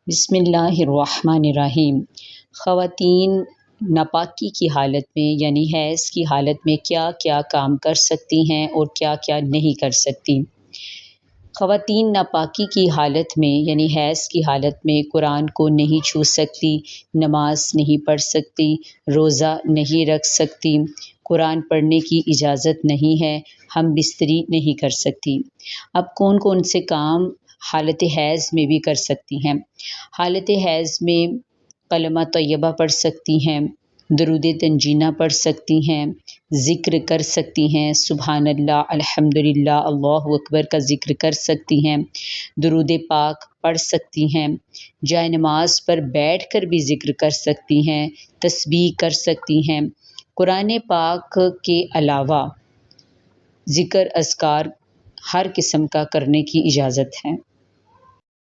बिस्मिल्लाहिर्रहमानिर्रहीम। ख़वातीन नापाकी की हालत में यानी हैज़ की हालत में क्या क्या काम कर सकती हैं और क्या क्या नहीं कर सकती। ख़वातीन नापाकी की हालत में यानी हैज़ की हालत में कुरान को नहीं छू सकती, नमाज नहीं पढ़ सकती, रोज़ा नहीं रख सकती, कुरान पढ़ने की इजाज़त नहीं है, हम बिस्तरी नहीं कर सकती। अब कौन कौन से काम हालत हैज़ में भी कर सकती हैं। हालत हैज़ में कलमा तैयबा पढ़ सकती हैं, दरूद तंजीना पढ़ सकती हैं, ज़िक्र कर सकती हैं, सुबहान अल्लाह, अल्हम्दुलिल्लाह, अल्लाहु अकबर का ज़िक्र कर सकती हैं, दरूद पाक पढ़ सकती हैं, जाए नमाज पर बैठकर भी ज़िक्र कर सकती हैं, तस्बीह कर सकती हैं। कुरान पाक के अलावा ज़िक्र अज़कार हर किस्म का करने की इजाज़त है।